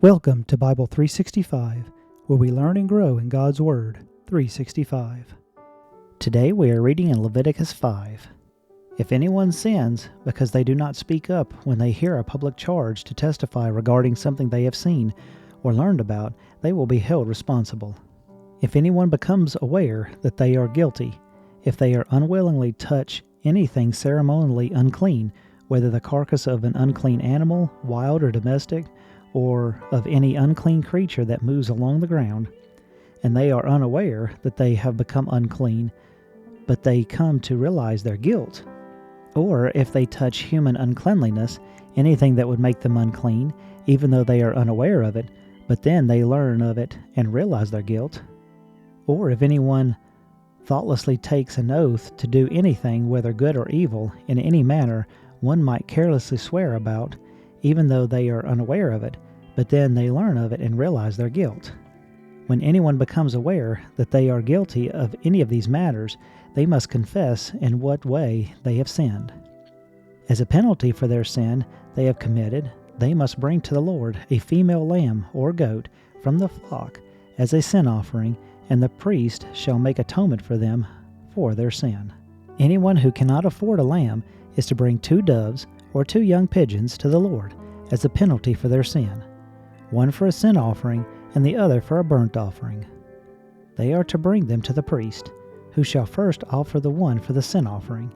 Welcome to Bible 365, where we learn and grow in God's Word 365. Today we are reading in Leviticus 5. If anyone sins because they do not speak up when they hear a public charge to testify regarding something they have seen or learned about, they will be held responsible. If anyone becomes aware that they are guilty, if they are unwillingly touch anything ceremonially unclean, whether the carcass of an unclean animal, wild or domestic, or of any unclean creature that moves along the ground, and they are unaware that they have become unclean, but they come to realize their guilt, or if they touch human uncleanliness, anything that would make them unclean, even though they are unaware of it, but then they learn of it and realize their guilt, or if anyone thoughtlessly takes an oath to do anything, whether good or evil, in any manner one might carelessly swear about, even though they are unaware of it, but then they learn of it and realize their guilt. When anyone becomes aware that they are guilty of any of these matters, they must confess in what way they have sinned. As a penalty for their sin they have committed, they must bring to the Lord a female lamb or goat from the flock as a sin offering, and the priest shall make atonement for them for their sin. Anyone who cannot afford a lamb is to bring 2 doves or 2 young pigeons to the Lord as a penalty for their sin, one for a sin offering and the other for a burnt offering. They are to bring them to the priest, who shall first offer the one for the sin offering.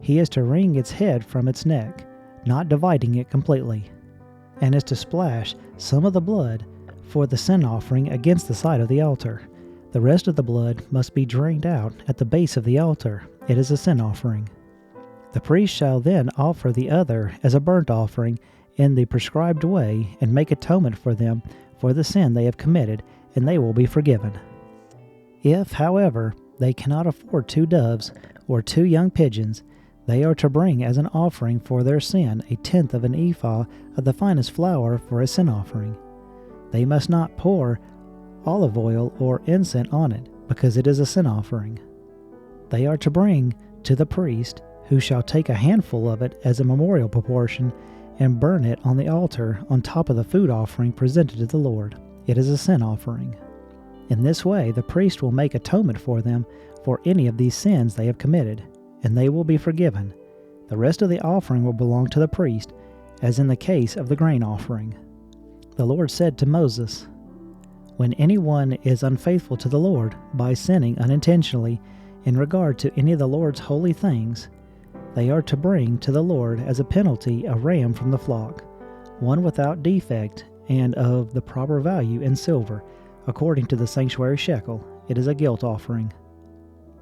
He is to wring its head from its neck, not dividing it completely, and is to splash some of the blood for the sin offering against the side of the altar. The rest of the blood must be drained out at the base of the altar. It is a sin offering. The priest shall then offer the other as a burnt offering in the prescribed way and make atonement for them for the sin they have committed, and they will be forgiven. If, however, they cannot afford 2 doves or 2 young pigeons, they are to bring as an offering for their sin 1/10 of an ephah of the finest flour for a sin offering. They must not pour olive oil or incense on it, because it is a sin offering. They are to bring to the priest, who shall take a handful of it as a memorial proportion and burn it on the altar on top of the food offering presented to the Lord. It is a sin offering. In this way the priest will make atonement for them for any of these sins they have committed, and they will be forgiven. The rest of the offering will belong to the priest, as in the case of the grain offering. The Lord said to Moses, "When anyone is unfaithful to the Lord by sinning unintentionally in regard to any of the Lord's holy things, they are to bring to the Lord as a penalty a ram from the flock, one without defect and of the proper value in silver, according to the sanctuary shekel. It is a guilt offering.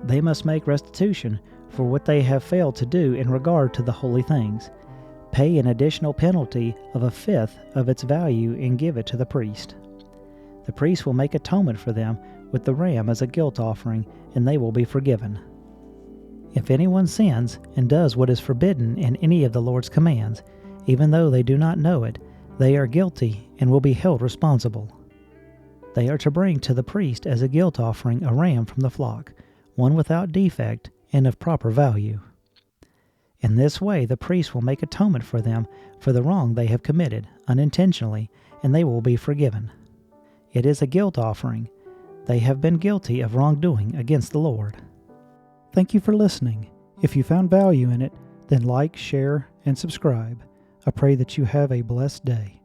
They must make restitution for what they have failed to do in regard to the holy things, pay an additional penalty of 1/5 of its value, and give it to the priest. The priest will make atonement for them with the ram as a guilt offering, and they will be forgiven. If anyone sins and does what is forbidden in any of the Lord's commands, even though they do not know it, they are guilty and will be held responsible. They are to bring to the priest as a guilt offering a ram from the flock, one without defect and of proper value. In this way the priest will make atonement for them for the wrong they have committed unintentionally, and they will be forgiven. It is a guilt offering. They have been guilty of wrongdoing against the Lord." Thank you for listening. If you found value in it, then like, share, and subscribe. I pray that you have a blessed day.